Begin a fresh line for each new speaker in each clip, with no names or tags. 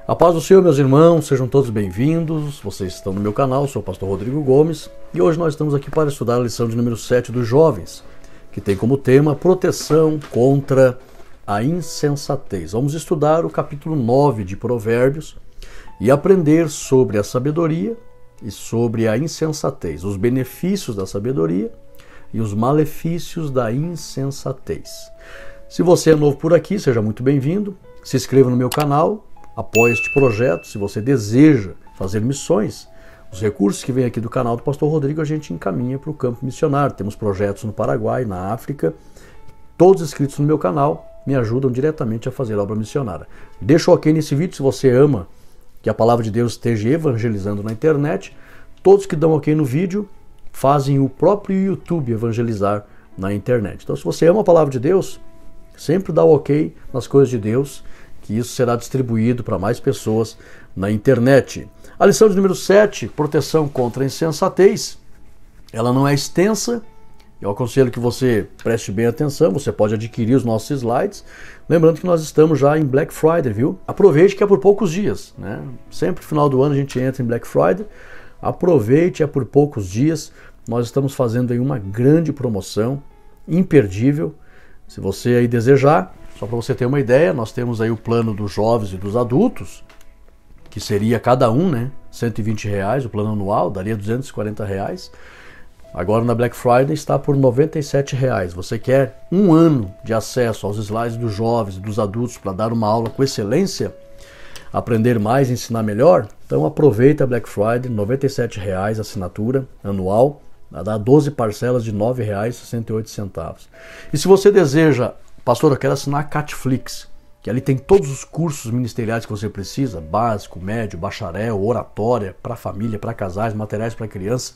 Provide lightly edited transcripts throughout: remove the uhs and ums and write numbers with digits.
A paz do Senhor, meus irmãos, sejam todos bem-vindos. Vocês estão no meu canal, sou o pastor Rodrigo Gomes e hoje nós estamos aqui para estudar a lição de número 7 dos jovens, que tem como tema proteção contra a insensatez. Vamos estudar o capítulo 9 de Provérbios e aprender sobre a sabedoria e sobre a insensatez, os benefícios da sabedoria e os malefícios da insensatez. Se você é novo por aqui, seja muito bem-vindo. Se inscreva no meu canal, apoie este projeto. Se você deseja fazer missões, os recursos que vêm aqui do canal do pastor Rodrigo a gente encaminha para o campo missionário. Temos projetos no Paraguai, na África. Todos inscritos no meu canal me ajudam diretamente a fazer obra missionária. Deixa o ok nesse vídeo se você ama que a palavra de Deus esteja evangelizando na internet. Todos que dão ok no vídeo fazem o próprio YouTube evangelizar na internet. Então, se você ama a palavra de Deus, sempre dá o ok nas coisas de Deus, que isso será distribuído para mais pessoas na internet. A lição de número 7, proteção contra a insensatez, ela não é extensa. Eu aconselho que você preste bem atenção, você pode adquirir os nossos slides. Lembrando que nós estamos já em Black Friday, viu? Aproveite que é por poucos dias, né? Sempre no final do ano a gente entra em Black Friday. Aproveite, é por poucos dias. Nós estamos fazendo aí uma grande promoção, imperdível. Se você aí desejar, só para você ter uma ideia, nós temos aí o plano dos jovens e dos adultos, que seria cada um, né, R$120, o plano anual, daria R$240. Agora na Black Friday está por R$97. Você quer um ano de acesso aos slides dos jovens e dos adultos para dar uma aula com excelência, aprender mais, ensinar melhor? Então aproveita a Black Friday, R$97 a assinatura anual, dá 12 parcelas de R$9,68. E se você deseja, pastor, eu quero assinar a Catflix, que ali tem todos os cursos ministeriais que você precisa, básico, médio, bacharel, oratória, para família, para casais, materiais para criança.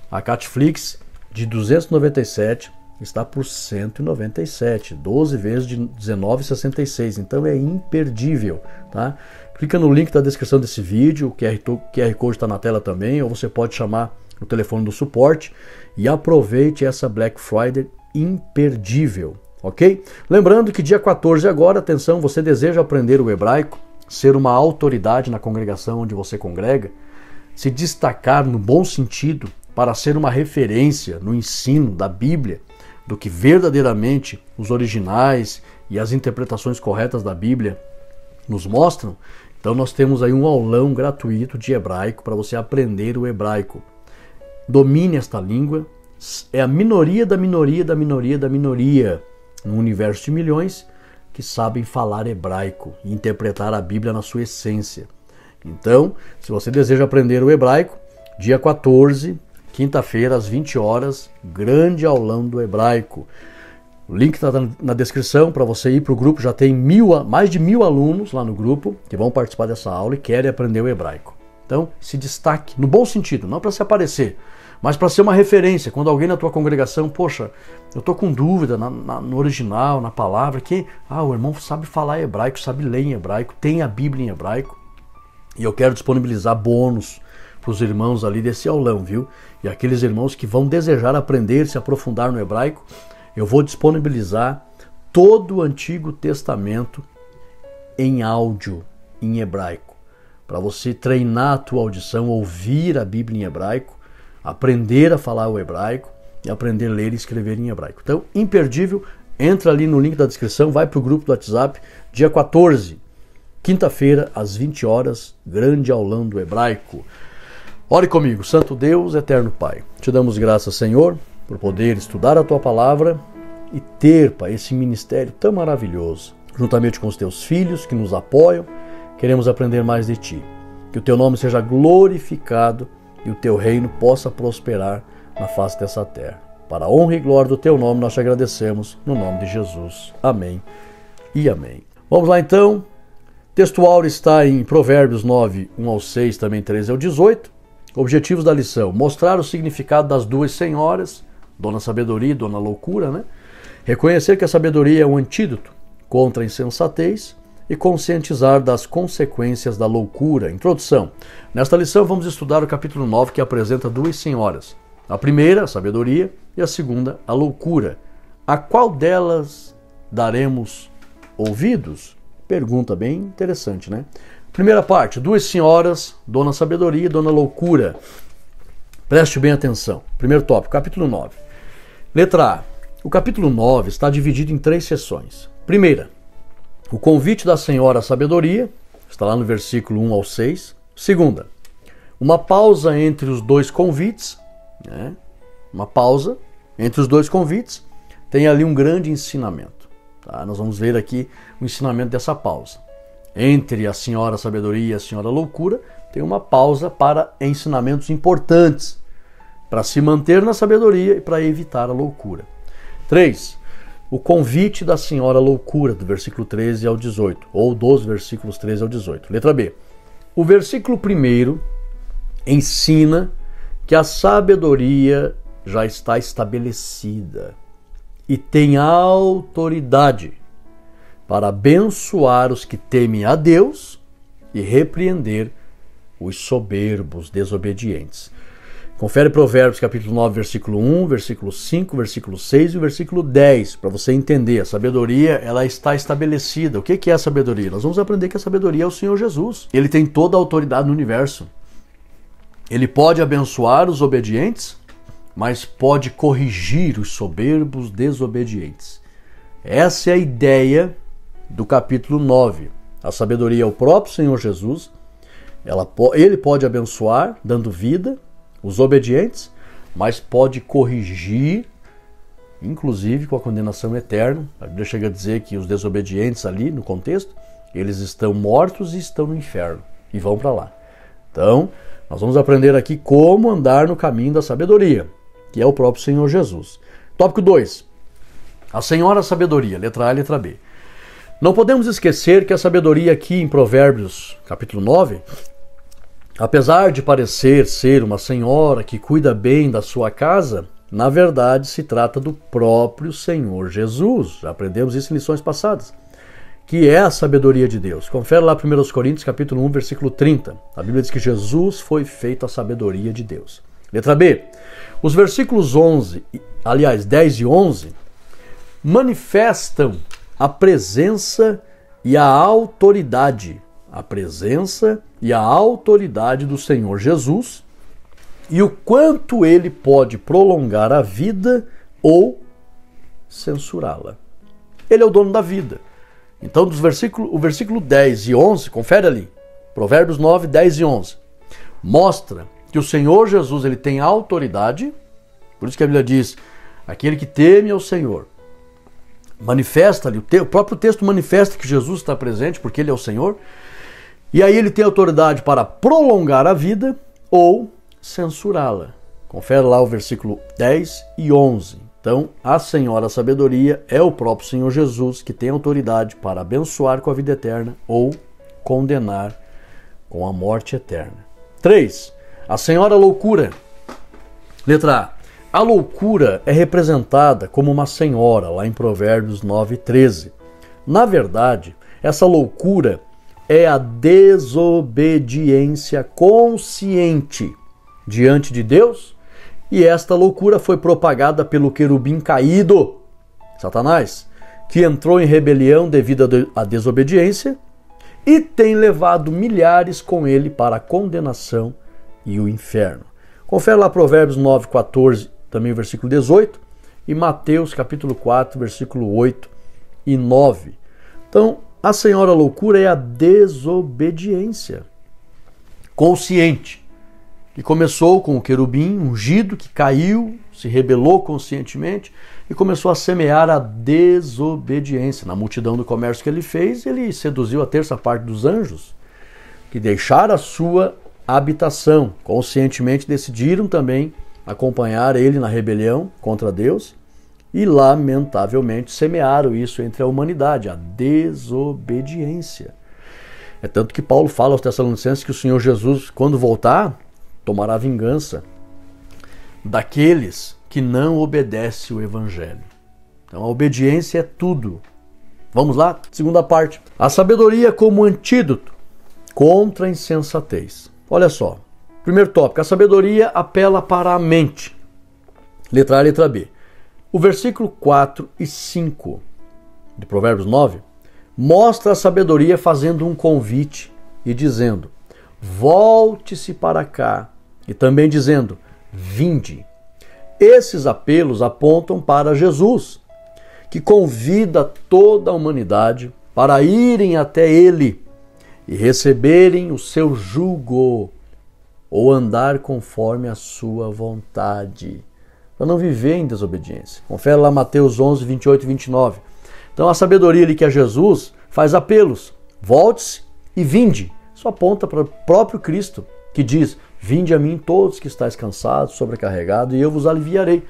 A Catflix de 297 está por 197, 12 vezes de 19,66, então é imperdível, tá? Clica no link da descrição desse vídeo, o QR Code está na tela também, ou você pode chamar o telefone do suporte e aproveite essa Black Friday imperdível, ok? Lembrando que dia 14 agora, atenção, você deseja aprender o hebraico, ser uma autoridade na congregação onde você congrega, se destacar no bom sentido para ser uma referência no ensino da Bíblia, do que verdadeiramente os originais e as interpretações corretas da Bíblia nos mostram. Então nós temos aí um aulão gratuito de hebraico para você aprender o hebraico. Domine esta língua, é a minoria da minoria da minoria da minoria no universo de milhões que sabem falar hebraico e interpretar a Bíblia na sua essência. Então, se você deseja aprender o hebraico, dia 14, quinta-feira, às 20 horas, grande aulão do hebraico. O link está na descrição para você ir para o grupo. Já tem mais de 1.000 alunos lá no grupo que vão participar dessa aula e querem aprender o hebraico. Então, se destaque, no bom sentido, não para se aparecer, mas para ser uma referência. Quando alguém na tua congregação, poxa, eu estou com dúvida no original, na palavra, que o irmão sabe falar hebraico, sabe ler em hebraico, tem a Bíblia em hebraico, e eu quero disponibilizar bônus para os irmãos ali desse aulão, viu? E aqueles irmãos que vão desejar aprender, se aprofundar no hebraico, eu vou disponibilizar todo o Antigo Testamento em áudio, em hebraico, para você treinar a tua audição, ouvir a Bíblia em hebraico, aprender a falar o hebraico e aprender a ler e escrever em hebraico. Então, imperdível, entra ali no link da descrição, vai para o grupo do WhatsApp, dia 14, quinta-feira, às 20 horas, grande aulão do hebraico. Ore comigo. Santo Deus, eterno Pai, te damos graças, Senhor, por poder estudar a tua palavra e ter, Pai, esse ministério tão maravilhoso. Juntamente com os teus filhos que nos apoiam, queremos aprender mais de ti. Que o teu nome seja glorificado e o teu reino possa prosperar na face dessa terra. Para a honra e glória do teu nome, nós te agradecemos, no nome de Jesus. Amém e amém. Vamos lá então. O texto áureo está em Provérbios 9, 1 ao 6, também 13 ao 18. Objetivos da lição: mostrar o significado das duas senhoras, Dona Sabedoria e Dona Loucura, né? Reconhecer que a sabedoria é um antídoto contra a insensatez e conscientizar das consequências da loucura. Introdução. Nesta lição vamos estudar o capítulo 9, que apresenta duas senhoras. A primeira, a sabedoria, e a segunda, a loucura. A qual delas daremos ouvidos? Pergunta bem interessante, né? Primeira parte, duas senhoras, Dona Sabedoria e Dona Loucura. Preste bem atenção. Primeiro tópico, capítulo 9. Letra A. O capítulo 9 está dividido em 3 seções. Primeira, o convite da Senhora Sabedoria, está lá no versículo 1 ao 6. Segunda, uma pausa entre os 2 convites, né? Uma pausa entre os 2 convites, tem ali um grande ensinamento. Tá? Nós vamos ver aqui o ensinamento dessa pausa. Entre a Senhora Sabedoria e a Senhora Loucura, tem uma pausa para ensinamentos importantes, para se manter na sabedoria e para evitar a loucura. 3. O convite da Senhora Loucura, do versículo 13 ao 18, ou dos versículos 13 ao 18. Letra B. O versículo 1 ensina que a sabedoria já está estabelecida e tem autoridade para abençoar os que temem a Deus e repreender os soberbos, desobedientes. Confere Provérbios capítulo 9, versículo 1, versículo 5, versículo 6 e o versículo 10, para você entender. A sabedoria, ela está estabelecida. O que é a sabedoria? Nós vamos aprender que a sabedoria é o Senhor Jesus. Ele tem toda a autoridade no universo. Ele pode abençoar os obedientes, mas pode corrigir os soberbos, desobedientes. Essa é a ideia do capítulo 9. A sabedoria é o próprio Senhor Jesus. Ele pode abençoar, dando vida, os obedientes, mas pode corrigir, inclusive com a condenação eterna. A Bíblia chega a dizer que os desobedientes ali, no contexto, eles estão mortos e estão no inferno e vão para lá. Então, nós vamos aprender aqui como andar no caminho da sabedoria, que é o próprio Senhor Jesus. Tópico 2. A Senhora Sabedoria, letra A e letra B. Não podemos esquecer que a sabedoria aqui em Provérbios, capítulo 9, apesar de parecer ser uma senhora que cuida bem da sua casa, na verdade se trata do próprio Senhor Jesus. Já aprendemos isso em lições passadas, que é a sabedoria de Deus. Confere lá 1 Coríntios capítulo 1, versículo 30. A Bíblia diz que Jesus foi feito a sabedoria de Deus. Letra B. Os versículos 10 e 11 manifestam a presença e a autoridade. A presença e a autoridade do Senhor Jesus e o quanto ele pode prolongar a vida ou censurá-la. Ele é o dono da vida. Então, o versículo 10 e 11, confere ali, Provérbios 9, 10 e 11, mostra que o Senhor Jesus ele tem autoridade, por isso que a Bíblia diz, aquele que teme ao Senhor, manifesta ali, o próprio texto manifesta que Jesus está presente, porque ele é o Senhor, e aí ele tem autoridade para prolongar a vida ou censurá-la. Confere lá o versículo 10 e 11. Então, a Senhora Sabedoria é o próprio Senhor Jesus que tem autoridade para abençoar com a vida eterna ou condenar com a morte eterna. 3. A Senhora Loucura. Letra A. A loucura é representada como uma senhora, lá em Provérbios 9, 13. Na verdade, essa loucura é a desobediência consciente diante de Deus, e esta loucura foi propagada pelo querubim caído, Satanás, que entrou em rebelião devido à desobediência e tem levado milhares com ele para a condenação e o inferno. Confere lá Provérbios 9, 14, também o versículo 18, e Mateus capítulo 4, versículo 8 e 9. Então, a Senhora Loucura é a desobediência consciente, que começou com o querubim ungido, que caiu, se rebelou conscientemente e começou a semear a desobediência. Na multidão do comércio que ele fez, ele seduziu a terça parte dos anjos, que deixaram a sua habitação, conscientemente decidiram também acompanhar ele na rebelião contra Deus e, lamentavelmente, semearam isso entre a humanidade, a desobediência. É tanto que Paulo fala aos Tessalonicenses que o Senhor Jesus, quando voltar, tomará vingança daqueles que não obedecem o Evangelho. Então a obediência é tudo. Vamos lá? Segunda parte. A sabedoria como antídoto contra a insensatez. Olha só. Primeiro tópico. A sabedoria apela para a mente. Letra A e letra B. O versículo 4 e 5 de Provérbios 9 mostra a sabedoria fazendo um convite e dizendo: volte-se para cá, e também dizendo: vinde. Esses apelos apontam para Jesus, que convida toda a humanidade para irem até Ele e receberem o seu jugo, ou andar conforme a sua vontade, para não viver em desobediência. Confere lá Mateus 11, 28 e 29. Então a sabedoria ali que é Jesus faz apelos: volte-se e vinde. Isso aponta para o próprio Cristo, que diz: vinde a mim todos que estáis cansados, sobrecarregados, e eu vos aliviarei.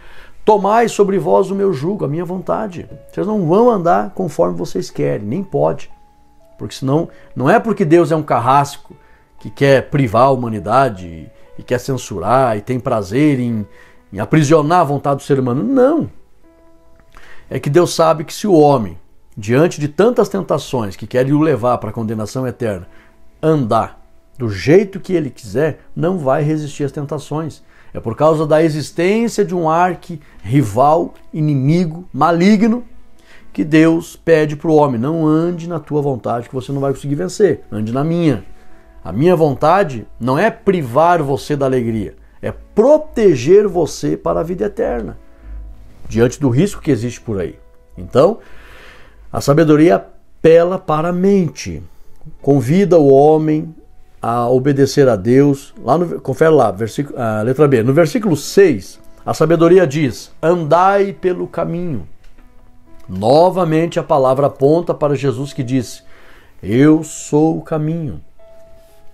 Tomai sobre vós o meu jugo, a minha vontade. Vocês não vão andar conforme vocês querem, nem pode. Porque senão, não é porque Deus é um carrasco que quer privar a humanidade e quer censurar e tem prazer em aprisionar a vontade do ser humano. Não. É que Deus sabe que se o homem, diante de tantas tentações que querem o levar para a condenação eterna, andar do jeito que ele quiser, não vai resistir às tentações. É por causa da existência de um arqui-rival, inimigo, maligno, que Deus pede para o homem: não ande na tua vontade, que você não vai conseguir vencer, ande na minha. A minha vontade não é privar você da alegria, é proteger você para a vida eterna, diante do risco que existe por aí. Então, a sabedoria apela para a mente, convida o homem a obedecer a Deus. Confere lá, letra B. No versículo 6, a sabedoria diz: andai pelo caminho. Novamente a palavra aponta para Jesus, que disse: eu sou o caminho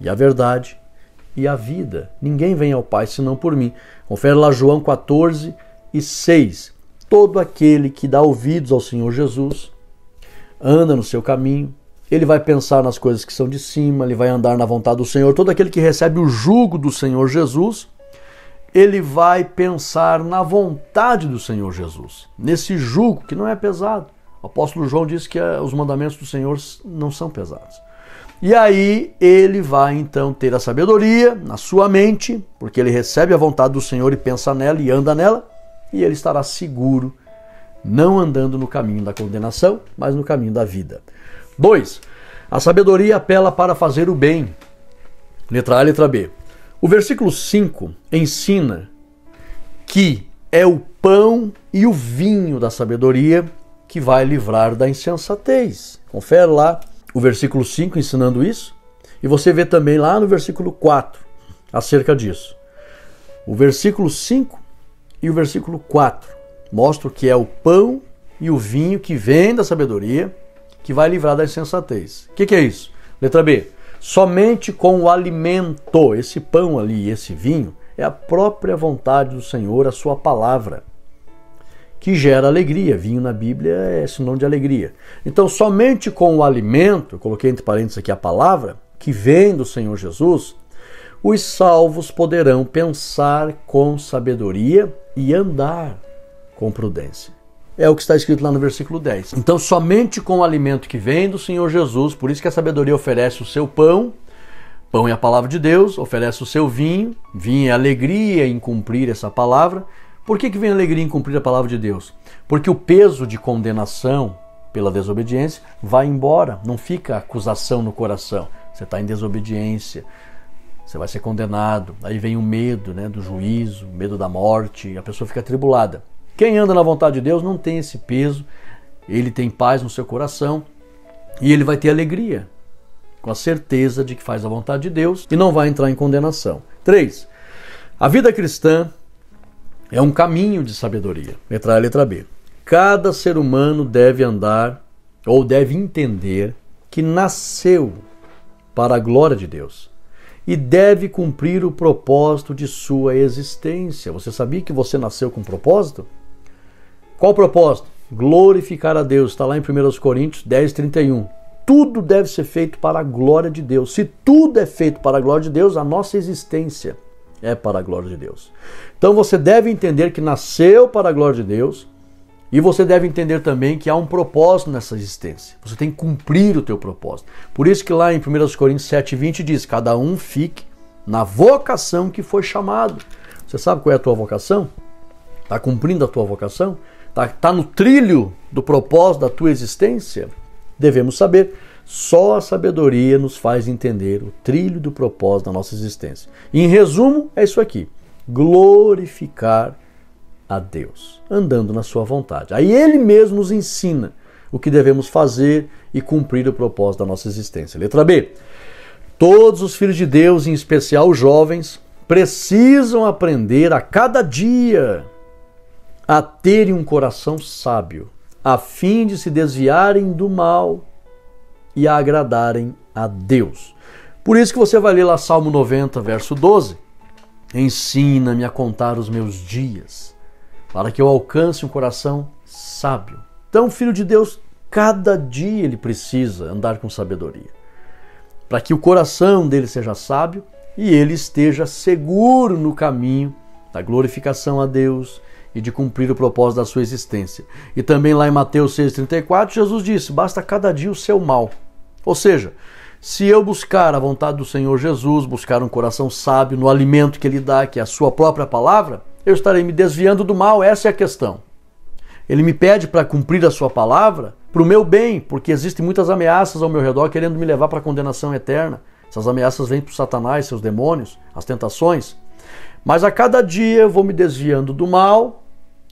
e a verdade e a vida. Ninguém vem ao Pai senão por mim. Confere lá João 14 e 6. Todo aquele que dá ouvidos ao Senhor Jesus anda no seu caminho. Ele vai pensar nas coisas que são de cima, ele vai andar na vontade do Senhor. Todo aquele que recebe o jugo do Senhor Jesus, ele vai pensar na vontade do Senhor Jesus, nesse jugo que não é pesado. O apóstolo João diz que os mandamentos do Senhor não são pesados. E aí ele vai então ter a sabedoria na sua mente, porque ele recebe a vontade do Senhor e pensa nela e anda nela, e ele estará seguro, não andando no caminho da condenação, mas no caminho da vida. 2. A sabedoria apela para fazer o bem. Letra A, letra B. O versículo 5 ensina que é o pão e o vinho da sabedoria que vai livrar da insensatez. Confere lá o versículo 5 ensinando isso, e você vê também lá no versículo 4 acerca disso. O versículo 5 e o versículo 4 mostram que é o pão e o vinho que vem da sabedoria que vai livrar da insensatez. O que é isso? Letra B. Somente com o alimento, esse pão ali, esse vinho, é a própria vontade do Senhor, a sua palavra, que gera alegria. Vinho na Bíblia é sinônimo de alegria. Então, somente com o alimento, eu coloquei entre parênteses aqui a palavra, que vem do Senhor Jesus, os salvos poderão pensar com sabedoria e andar com prudência. É o que está escrito lá no versículo 10. Então, somente com o alimento que vem do Senhor Jesus, por isso que a sabedoria oferece o seu pão, pão é a palavra de Deus, oferece o seu vinho, vinho é alegria em cumprir essa palavra. Por que vem alegria em cumprir a palavra de Deus? Porque o peso de condenação pela desobediência vai embora, não fica acusação no coração. Você está em desobediência, você vai ser condenado. Aí vem o medo, do juízo, o medo da morte, e a pessoa fica atribulada. Quem anda na vontade de Deus não tem esse peso, ele tem paz no seu coração e ele vai ter alegria, com a certeza de que faz a vontade de Deus e não vai entrar em condenação. 3. A vida cristã é um caminho de sabedoria. Letra A, letra B. Cada ser humano deve andar ou deve entender que nasceu para a glória de Deus e deve cumprir o propósito de sua existência. Você sabia que você nasceu com propósito? Qual o propósito? Glorificar a Deus. Está lá em 1 Coríntios 10, 31. Tudo deve ser feito para a glória de Deus. Se tudo é feito para a glória de Deus, a nossa existência é para a glória de Deus. Então você deve entender que nasceu para a glória de Deus e você deve entender também que há um propósito nessa existência. Você tem que cumprir o teu propósito. Por isso que lá em 1 Coríntios 7, 20 diz: cada um fique na vocação que foi chamado. Você sabe qual é a tua vocação? Está cumprindo a tua vocação? Está no trilho do propósito da tua existência? Devemos saber. Só a sabedoria nos faz entender o trilho do propósito da nossa existência. E, em resumo, é isso aqui: glorificar a Deus, andando na sua vontade. Aí Ele mesmo nos ensina o que devemos fazer e cumprir o propósito da nossa existência. Letra B. Todos os filhos de Deus, em especial os jovens, precisam aprender a cada dia a terem um coração sábio, a fim de se desviarem do mal e a agradarem a Deus. Por isso que você vai ler lá Salmo 90, verso 12. Ensina-me a contar os meus dias, para que eu alcance um coração sábio. Então, filho de Deus, cada dia ele precisa andar com sabedoria, para que o coração dele seja sábio e ele esteja seguro no caminho da glorificação a Deus e de cumprir o propósito da sua existência. E também lá em Mateus 6,34, Jesus disse: basta cada dia o seu mal. Ou seja, se eu buscar a vontade do Senhor Jesus, buscar um coração sábio no alimento que Ele dá, que é a sua própria palavra, eu estarei me desviando do mal. Essa é a questão. Ele me pede para cumprir a sua palavra para o meu bem, porque existem muitas ameaças ao meu redor querendo me levar para a condenação eterna. Essas ameaças vêm por Satanás, seus demônios, as tentações. Mas a cada dia eu vou me desviando do mal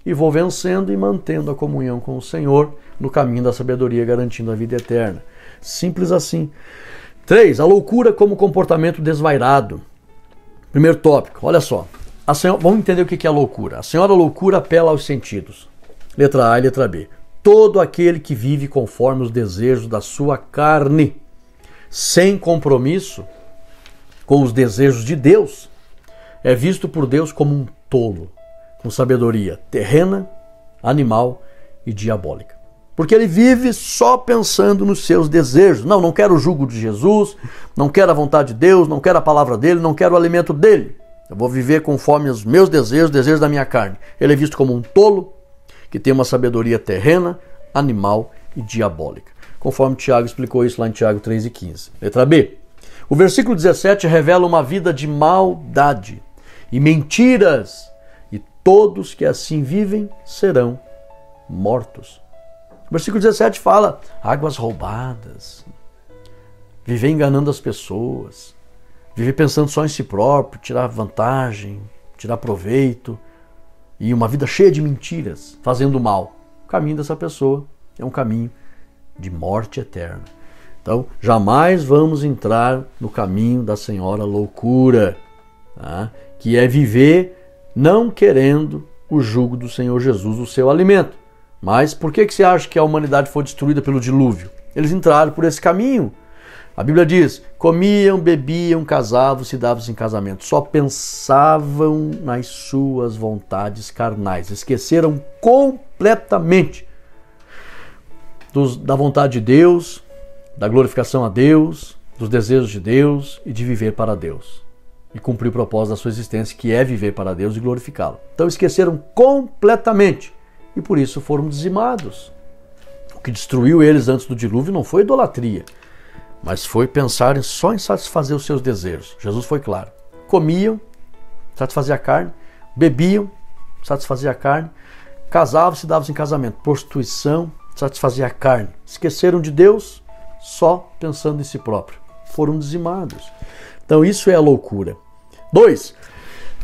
e vou vencendo e mantendo a comunhão com o Senhor no caminho da sabedoria, garantindo a vida eterna. Simples assim. 3. A loucura como comportamento desvairado. Primeiro tópico, olha só. Vamos entender o que é a loucura. A senhora loucura apela aos sentidos. Letra A e letra B. Todo aquele que vive conforme os desejos da sua carne, sem compromisso com os desejos de Deus, é visto por Deus como um tolo, com sabedoria terrena, animal e diabólica. Porque ele vive só pensando nos seus desejos. Não quero o jugo de Jesus, não quero a vontade de Deus, não quero a palavra dele, não quero o alimento dele. Eu vou viver conforme os meus desejos, desejos da minha carne. Ele é visto como um tolo, que tem uma sabedoria terrena, animal e diabólica. Conforme Tiago explicou isso lá em Tiago 3,15. Letra B. O versículo 17 revela uma vida de maldade e mentiras, e todos que assim vivem serão mortos. O versículo 17 fala: águas roubadas, viver enganando as pessoas, viver pensando só em si próprio, tirar vantagem, tirar proveito, e uma vida cheia de mentiras, fazendo mal. O caminho dessa pessoa é um caminho de morte eterna. Então, jamais vamos entrar no caminho da senhora loucura, tá? Que é viver não querendo o jugo do Senhor Jesus, o seu alimento. Mas por que você acha que a humanidade foi destruída pelo dilúvio? Eles entraram por esse caminho. A Bíblia diz: comiam, bebiam, casavam, se davam em casamento. Só pensavam nas suas vontades carnais. Esqueceram completamente da vontade de Deus, da glorificação a Deus, dos desejos de Deus e de viver para Deus. E cumprir o propósito da sua existência, que é viver para Deus e glorificá-lo. Então esqueceram completamente e por isso foram dizimados. O que destruiu eles antes do dilúvio não foi idolatria, mas foi pensarem só em satisfazer os seus desejos. Jesus foi claro. Comiam, satisfazia a carne, bebiam, satisfazia a carne, casavam, se davam em casamento, prostituição, satisfazia a carne. Esqueceram de Deus, só pensando em si próprio. Foram dizimados. Então isso é a loucura. 2.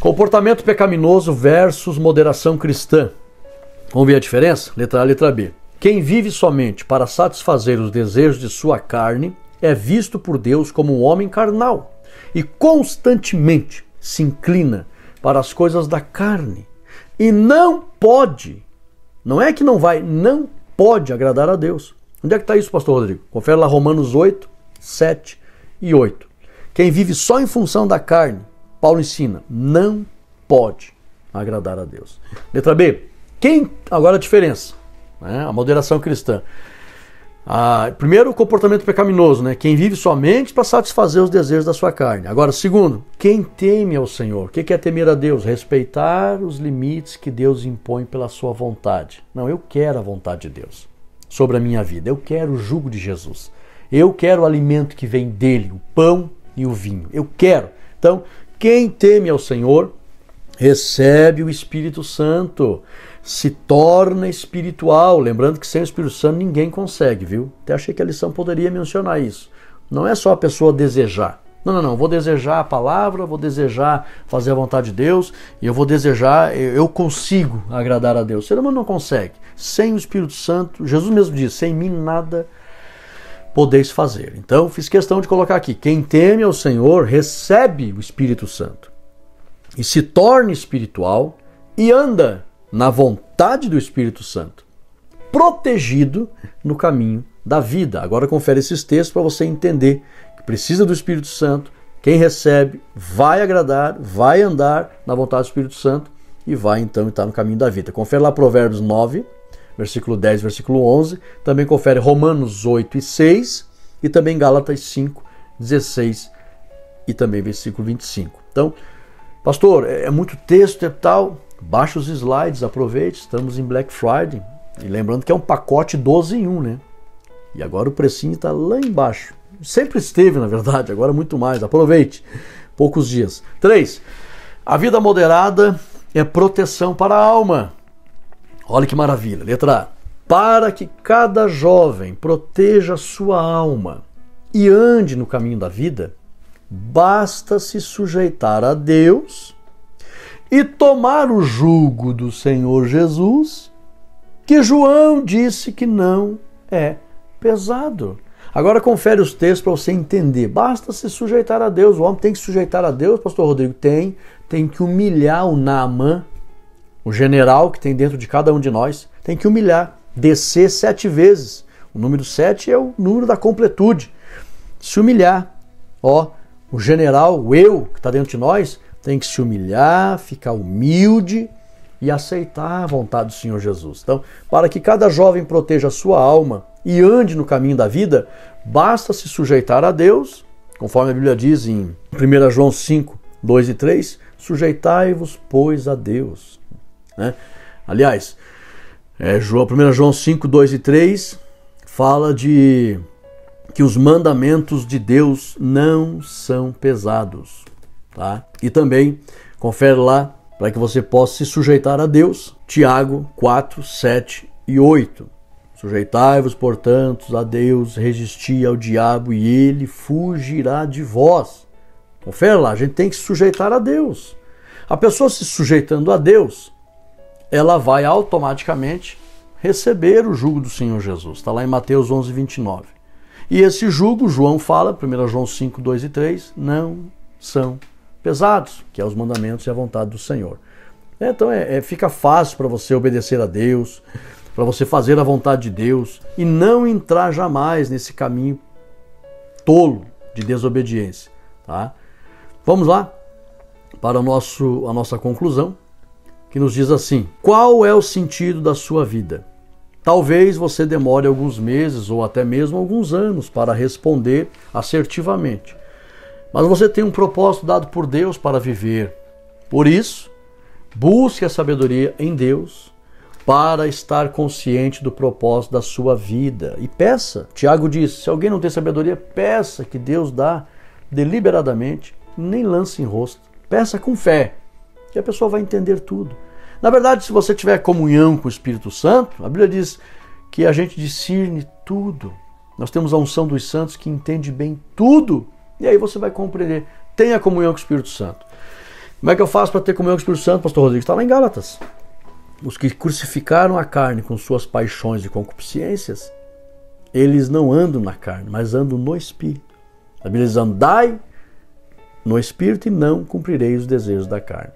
Comportamento pecaminoso versus moderação cristã. Vamos ver a diferença? Letra A, letra B. Quem vive somente para satisfazer os desejos de sua carne é visto por Deus como um homem carnal e constantemente se inclina para as coisas da carne e não pode, não é que não vai, não pode agradar a Deus. Onde é que está isso, pastor Rodrigo? Confere lá Romanos 8, 7 e 8. Quem vive só em função da carne, Paulo ensina, não pode agradar a Deus. Letra B. Agora a diferença, né? A moderação cristã. Primeiro, o comportamento pecaminoso, né? Quem vive somente para satisfazer os desejos da sua carne. Agora, segundo, quem teme ao Senhor. O que é temer a Deus? Respeitar os limites que Deus impõe pela sua vontade. Não, eu quero a vontade de Deus sobre a minha vida. Eu quero o jugo de Jesus. Eu quero o alimento que vem dele, o pão e o vinho. Eu quero. Então, quem teme ao Senhor recebe o Espírito Santo. se torna espiritual. Lembrando que sem o Espírito Santo ninguém consegue, viu? Até achei que a lição poderia mencionar isso. Não é só a pessoa desejar. Não, vou desejar a palavra, vou desejar fazer a vontade de Deus, e eu vou desejar, eu consigo agradar a Deus. O ser humano não consegue. Sem o Espírito Santo, Jesus mesmo diz, sem mim nada podeis fazer. Então, fiz questão de colocar aqui, quem teme ao Senhor recebe o Espírito Santo e se torna espiritual e anda na vontade do Espírito Santo, protegido no caminho da vida. Agora confere esses textos para você entender que precisa do Espírito Santo, quem recebe vai agradar, vai andar na vontade do Espírito Santo e vai então estar no caminho da vida. Confere lá Provérbios 9, versículo 10, versículo 11, também confere Romanos 8 e 6 e também Gálatas 5, 16 e também versículo 25. Então, pastor, é muito texto e tal, baixa os slides, aproveite, estamos em Black Friday e lembrando que é um pacote 12 em 1, né? E agora o precinho está lá embaixo. Sempre esteve, na verdade, agora muito mais. Aproveite. Poucos dias. 3. A vida moderada é proteção para a alma. Olha que maravilha. Letra A. Para que cada jovem proteja sua alma e ande no caminho da vida, basta se sujeitar a Deus e tomar o jugo do Senhor Jesus, que João disse que não é pesado. Agora confere os textos para você entender. Basta se sujeitar a Deus. O homem tem que se sujeitar a Deus, pastor Rodrigo? Tem que humilhar o Naamã, o general que tem dentro de cada um de nós. Tem que humilhar, descer 7 vezes. O número 7 é o número da completude. Se humilhar. O general, o eu que está dentro de nós, tem que se humilhar, ficar humilde e aceitar a vontade do Senhor Jesus. Então, para que cada jovem proteja a sua alma e ande no caminho da vida, basta se sujeitar a Deus, conforme a Bíblia diz em 1 João 5, 2 e 3, sujeitai-vos, pois, a Deus. Né? Aliás, 1 João 5, 2 e 3 fala de que os mandamentos de Deus não são pesados. Tá? E também, confere lá, para que você possa se sujeitar a Deus, Tiago 4, 7 e 8. Sujeitai-vos, portanto, a Deus, resisti ao diabo e ele fugirá de vós. Confere lá, a gente tem que se sujeitar a Deus. A pessoa se sujeitando a Deus, ela vai automaticamente receber o jugo do Senhor Jesus. Está lá em Mateus 11, 29. E esse jugo, João fala, 1 João 5, 2 e 3, não são pesados, que é os mandamentos e a vontade do Senhor. Então fica fácil para você obedecer a Deus, para você fazer a vontade de Deus e não entrar jamais nesse caminho tolo de desobediência. Tá? Vamos lá para a nossa conclusão, que nos diz assim: qual é o sentido da sua vida? Talvez você demore alguns meses ou até mesmo alguns anos para responder assertivamente. Mas você tem um propósito dado por Deus para viver. Por isso, busque a sabedoria em Deus para estar consciente do propósito da sua vida. E peça. Tiago diz, se alguém não tem sabedoria, peça que Deus dá deliberadamente, nem lance em rosto. Peça com fé, que a pessoa vai entender tudo. Na verdade, se você tiver comunhão com o Espírito Santo, a Bíblia diz que a gente discerne tudo. Nós temos a unção dos santos que entende bem tudo. E aí você vai compreender. Tenha comunhão com o Espírito Santo. Como é que eu faço para ter comunhão com o Espírito Santo, pastor Rodrigo? Está lá em Gálatas. Os que crucificaram a carne com suas paixões e concupiscências, eles não andam na carne, mas andam no Espírito. A Bíblia diz, andai no Espírito e não cumprireis os desejos da carne.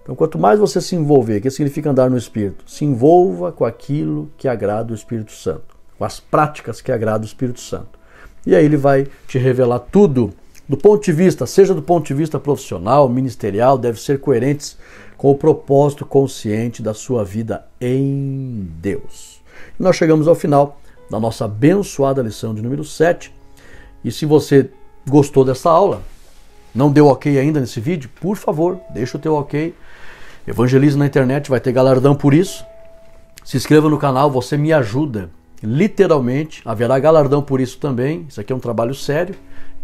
Então, quanto mais você se envolver, que significa andar no Espírito, se envolva com aquilo que agrada o Espírito Santo, com as práticas que agradam o Espírito Santo. E aí ele vai te revelar tudo. Do ponto de vista, seja do ponto de vista profissional, ministerial, deve ser coerentes com o propósito consciente da sua vida em Deus. E nós chegamos ao final da nossa abençoada lição de número 7. E se você gostou dessa aula, não deu ok ainda nesse vídeo, por favor, deixa o teu ok. Evangelize na internet, vai ter galardão por isso. Se inscreva no canal, você me ajuda. Literalmente, haverá galardão por isso também. Isso aqui é um trabalho sério.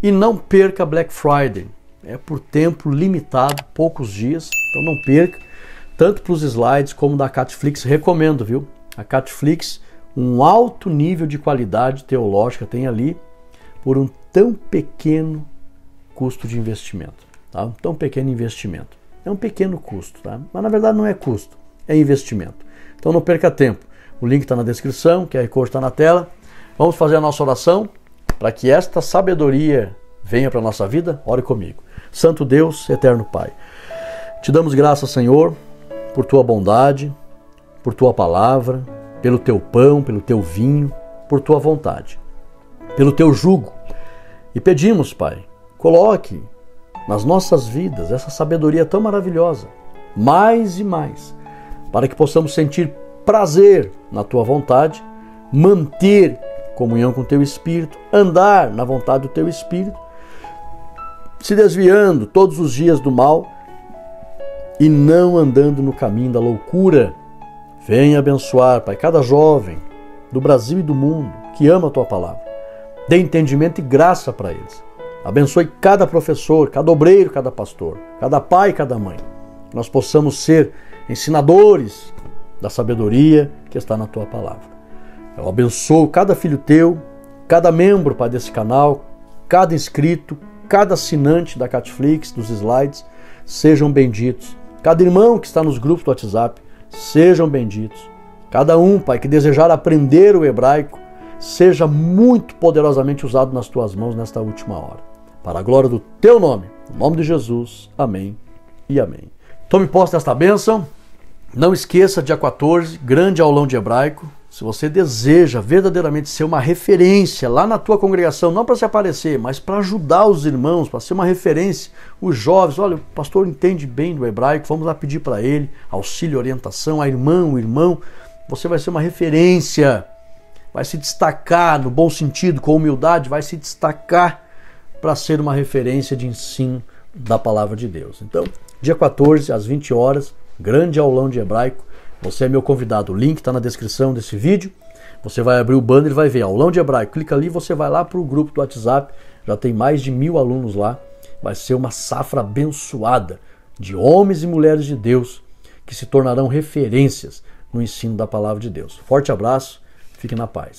E não perca Black Friday. É por tempo limitado, poucos dias. Então não perca. tanto para os slides como da Catflix, recomendo, viu? A Catflix, um alto nível de qualidade teológica tem ali por um tão pequeno custo de investimento, tá? Um tão pequeno investimento. É um pequeno custo, tá? Mas na verdade não é custo, é investimento. Então não perca tempo. O link está na descrição, o QR Code está na tela. Vamos fazer a nossa oração para que esta sabedoria venha para a nossa vida? Ore comigo. Santo Deus, eterno Pai, te damos graças, Senhor, por tua bondade, por tua palavra, pelo teu pão, pelo teu vinho, por tua vontade, pelo teu jugo. E pedimos, Pai, coloque nas nossas vidas essa sabedoria tão maravilhosa, mais e mais, para que possamos sentir prazer na tua vontade, manter comunhão com o teu Espírito, andar na vontade do teu Espírito, se desviando todos os dias do mal e não andando no caminho da loucura. Venha abençoar, Pai, cada jovem do Brasil e do mundo que ama a tua palavra. Dê entendimento e graça para eles. Abençoe cada professor, cada obreiro, cada pastor, cada pai, cada mãe. Que nós possamos ser ensinadores da sabedoria que está na tua palavra. Eu abençoo cada filho teu, cada membro, Pai, desse canal, cada inscrito, cada assinante da Catflix, dos slides, sejam benditos. Cada irmão que está nos grupos do WhatsApp, sejam benditos. Cada um, Pai, que desejar aprender o hebraico, seja muito poderosamente usado nas tuas mãos nesta última hora. Para a glória do teu nome, no nome de Jesus, amém e amém. Tome posse desta bênção. Não esqueça, dia 14, grande aulão de hebraico. Se você deseja verdadeiramente ser uma referência lá na tua congregação, não para se aparecer, mas para ajudar os irmãos, para ser uma referência, os jovens, olha, o pastor entende bem do hebraico, vamos lá pedir para ele auxílio, orientação, a irmã, o irmão, você vai ser uma referência, vai se destacar no bom sentido, com humildade, vai se destacar para ser uma referência de ensino da palavra de Deus. Então, dia 14, às 20 horas, grande aulão de hebraico. Você é meu convidado, o link está na descrição desse vídeo. Você vai abrir o banner e vai ver aulão de hebraico. Clica ali, você vai lá para o grupo do WhatsApp. Já tem mais de 1000 alunos lá. Vai ser uma safra abençoada de homens e mulheres de Deus que se tornarão referências no ensino da palavra de Deus. Forte abraço, fique na paz.